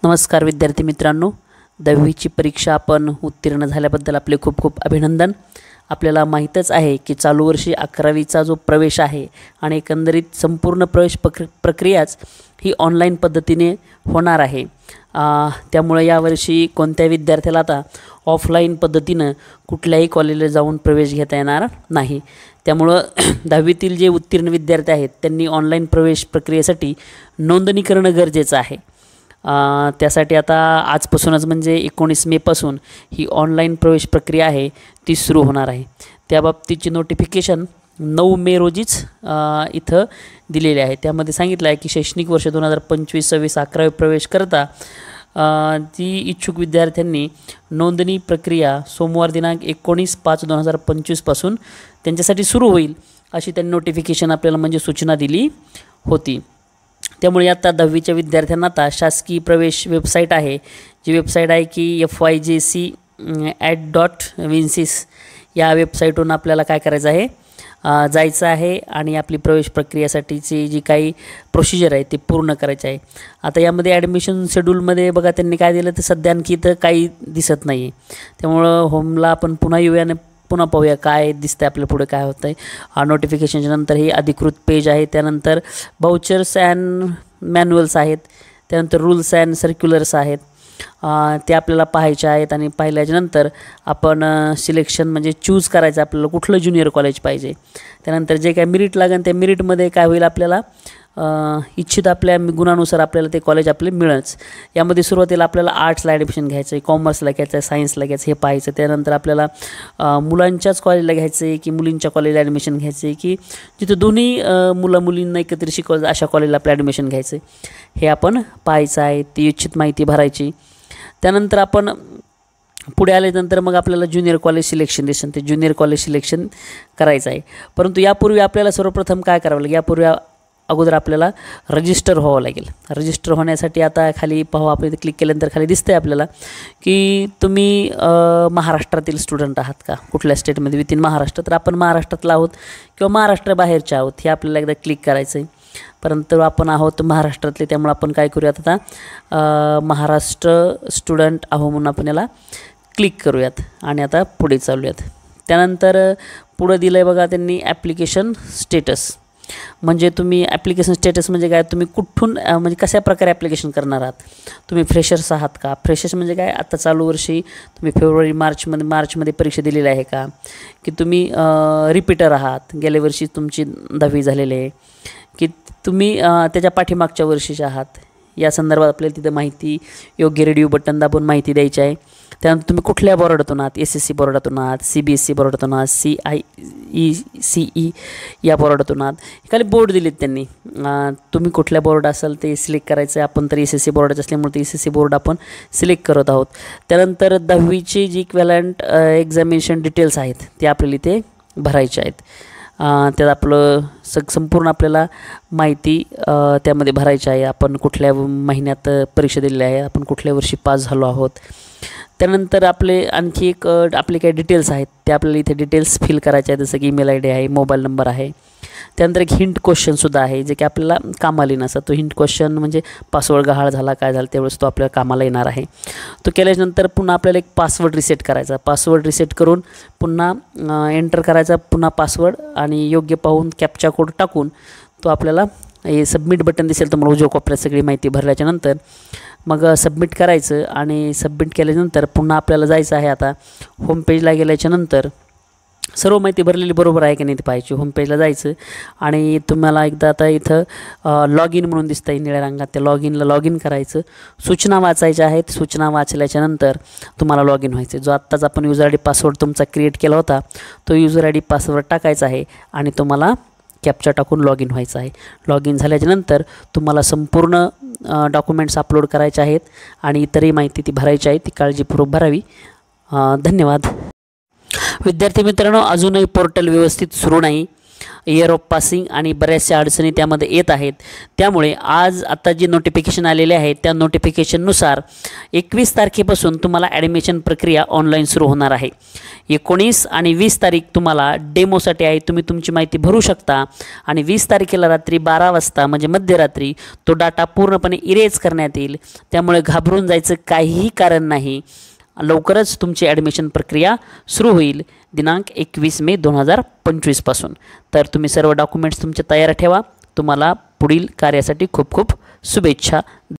नमस्कार विद्यार्थी मित्रांनो, 10वीची परीक्षा आपण उत्तीर्ण झाल्याबद्दल आपले खूप खूप अभिनंदन। आपल्याला माहीतच आहे की चालू वर्षी 11वीचा जो प्रवेश आहे आणि एकंदरीत संपूर्ण प्रवेश प्रक्रियाच ही ऑनलाईन पद्धतीने होणार आहे। त्यामुळे यावर्षी कोणत्या विद्यार्थ्याला आता ऑफलाईन पद्धतीने कुठल्याही कॉलेजला जाऊन प्रवेश घेता येणार नाही। त्यामुळे 10वीतील जे उत्तीर्ण विद्यार्थी आहेत त्यांनी ऑनलाईन प्रवेश प्रक्रियेसाठी नोंदणी करणं गरजेचं आहे। त्यासाठी आता आजपासूनच म्हणजे 19 मे पासून ही ऑनलाईन प्रवेश प्रक्रिया आहे ती सुरू होणार आहे। त्याबाबतीची नोटिफिकेशन 9 मे रोजीच इथं दिलेली आहे। त्यामध्ये सांगितलं आहे की शैक्षणिक वर्ष 2025-26 11वी प्रवेश करता ती इच्छुक विद्यार्थ्यांनी नोंदणी प्रक्रिया सोमवार दिनांक 19/5/2025 पासून त्यांच्यासाठी सुरू होईल अशी त्यांनी नोटिफिकेशन आपल्याला म्हणजे सूचना दिली होती। त्यामुळे आता 10वीच्या विद्यार्थ्यांना आता शासकीय प्रवेश वेबसाईट आहे, जी वेबसाईट आहे की fyjc@.vinsys या वेबसाईटवरून आपल्याला काय करायचं आहे, जायचं आहे आणि आपली प्रवेश प्रक्रियेसाठीची जी काही प्रोसिजर आहे ती पूर्ण करायची आहे। आता यामध्ये ॲडमिशन शेड्यूलमध्ये बघा त्यांनी काय दिलं ते सध्या आणखी तर काही दिसत नाही आहे। त्यामुळं होमला आपण पुन्हा येऊया आणि पुन्हा पाहूया काय दिसतंय आपल्या पुढे काय होतं आहे। नोटिफिकेशनच्या नंतर ही अधिकृत पेज आहे, त्यानंतर बाउचर्स अँड मॅन्युअल्स आहेत, त्यानंतर रूल्स अँड सर्क्युलर्स आहेत, ते आपल्याला पाहायचे आहेत। आणि पाहिल्याच्यानंतर आपण सिलेक्शन म्हणजे चूज करायचं आपल्याला कुठलं ज्युनियर कॉलेज पाहिजे। त्यानंतर जे काय मेरिट लागेल त्या मेरिटमध्ये काय होईल आपल्याला इच्छित आपल्या गुणानुसार आपल्याला ते कॉलेज आपले मिळेलच। यामध्ये सुरुवातीला आपल्याला आर्ट्सला ॲडमिशन घ्यायचं आहे, कॉमर्सला घ्यायचं आहे, सायन्सला घ्यायचं हे पाहायचं। त्यानंतर आपल्याला मुलांच्याच कॉलेजला घ्यायचं आहे की मुलींच्या कॉलेजला ॲडमिशन घ्यायचं आहे की जिथं दोन्ही मुलं-मुलींना एकत्र शिकवलं अशा कॉलेजला आपलं ॲडमिशन घ्यायचं आहे हे आपण पाहायचं आहे। ती इच्छित माहिती भरायची। त्यानंतर आपण पुढे आल्यानंतर मग आपल्याला ज्युनियर कॉलेज सिलेक्शन ते ज्युनियर कॉलेज सिलेक्शन करायचं आहे। परंतु यापूर्वी आपल्याला सर्वप्रथम काय करावं लागेल, यापूर्वी अगोदर आपल्याला रजिस्टर व्हावं लागेल। रजिस्टर होण्यासाठी आता खाली पाहू, आपण इथे क्लिक केल्यानंतर खाली दिसतंय आपल्याला की तुम्ही महाराष्ट्रातील स्टुडंट आहात का, कुठल्या स्टेटमध्ये विथिन महाराष्ट्र, तर आपण महाराष्ट्रातला आहोत किंवा महाराष्ट्राबाहेरचे आहोत हे आपल्याला एकदा क्लिक करायचं आहे। परंतु आपण आहोत महाराष्ट्रातले, त्यामुळे आपण काय करूयात आता महाराष्ट्र स्टुडंट आहो म्हणून आपण याला क्लिक करूयात आणि आता पुढे चालूयात। त्यानंतर पुढं दिलं आहे बघा त्यांनी ॲप्लिकेशन स्टेटस, म्हणजे तुम्ही ॲप्लिकेशन स्टेटस म्हणजे काय, तुम्ही कुठून म्हणजे कशा प्रकारे ॲप्लिकेशन करणार आहात। तुम्ही फ्रेशर्स आहात का, फ्रेशर्स म्हणजे काय आता चालू वर्षी तुम्ही फेब्रुवारी मार्चमध्ये परीक्षा दिलेली आहे का, की तुम्ही रिपीटर आहात, गेल्या वर्षी तुमची 10वी झालेली आहे की तुम्ही त्याच्या पाठीमागच्या वर्षीचे आहात, या संदर्भात आपल्याला तिथं माहिती योग्य रेडिओ बटन दाबून माहिती द्यायची आहे। त्यानंतर तुम्ही कुठल्या बोर्डातून आहात, SSC बोर्डातून आहात, CBSE बोर्डातून आहात, CIECE या बोर्डातून आहात, खाली बोर्ड दिलेत त्यांनी। तुम्ही कुठल्या बोर्ड असाल ते सिलेक्ट करायचं आहे। आपण तर SSC बोर्डाचे असल्यामुळे ते SSC बोर्ड आपण सिलेक्ट करत आहोत। त्यानंतर 10वीची जी इक्विव्हॅलंट एक्झामिनेशन डिटेल्स आहेत ते आपल्याला इथे भरायचे आहेत। त्यात आपलं संपूर्ण आपल्याला माहिती त्यामध्ये भरायची आहे। आपण कुठल्या महिन्यात परीक्षा दिलेली आहे, आपण कुठल्या वर्षी पास झालो आहोत। त्यानंतर आपले आणखी एक आपले काही डिटेल्स आहेत ते आपल्याला इथे डिटेल्स फिल करायचे आहेत, जसं की ईमेल ID आहे, मोबाईल नंबर आहे। त्यानंतर एक हिंट क्वेश्चनसुद्धा आहे जे की आपल्याला कामाला येणार असतं। तो हिंट क्वेश्चन म्हणजे पासवर्ड गहाळ झाला काय झालं त्यावेळेस तो आपल्याला कामाला येणार आहे। तो केल्यानंतर पुन्हा आपल्याला एक पासवर्ड रिसेट करायचा, पासवर्ड रिसेट करून पुन्हा एंटर करायचा पुन्हा पासवर्ड आणि योग्य पाहून कॅप्चा कोड टाकून तो आपल्याला हे सबमिट बटन दिसेल तुम्हाला उजव्या कोपऱ्यात सगळी माहिती भरल्याच्यानंतर मग सबमिट करायचं। आणि सबमिट केल्यानंतर पुन्हा आपल्याला जायचं आहे आता होम पेजला गेल्याच्यानंतर सर्व माहिती भरलेली बरोबर आहे की नाही ते पाहायची। होम पेजला जायचं आणि तुम्हाला एकदा आता इथं लॉग इन म्हणून दिसतं आहे निळ्या रंगात, त्या लॉग इन करायचं। सूचना वाचायच्या आहेत, सूचना वाचल्याच्यानंतर तुम्हाला लॉग इन व्हायचं। जो आत्ताच आपण युजर ID पासवर्ड तुमचा क्रिएट केला होता तो युजर ID पासवर्ड टाकायचा आहे आणि तुम्हाला कॅप्चा टाकून लॉग इन व्हायचं आहे। लॉग इन झाल्याच्यानंतर तुम्हाला संपूर्ण डॉक्युमेंट्स अपलोड करायचे आहेत आणि इतरही माहिती ती भरायची आहे, ती काळजीपूर्वक भरावी। धन्यवाद विद्यार्थी मित्रांनो, अजूनही पोर्टल व्यवस्थित सुरू नाही, इयर ऑफ पासिंग आणि बऱ्याचशा अडचणी त्यामध्ये येत आहेत. त्यामुळे आज आता जे नोटिफिकेशन आलेले आहे त्या नोटिफिकेशननुसार 21 तारखेपासून तुम्हाला ॲडमिशन प्रक्रिया ऑनलाईन सुरू होणार आहे. 19 आणि 20 तारीख तुम्हाला डेमोसाठी आहे, तुम्ही तुमची माहिती भरू शकता आणि 20 तारखेला रात्री 12 वाजता म्हणजे मध्यरात्री तो डाटा पूर्णपणे इरेज करण्यात येईल. त्यामुळे घाबरून जायचं काहीही कारण नाही. लवकरच तुमची ॲडमिशन प्रक्रिया सुरू होईल दिनांक 21 मे 2025 पासून. तर तुम्ही सर्व डॉक्युमेंट्स तुमचे तयार ठेवा. तुम्हाला पुढील कार्यासाठी खूप खूप शुभेच्छा.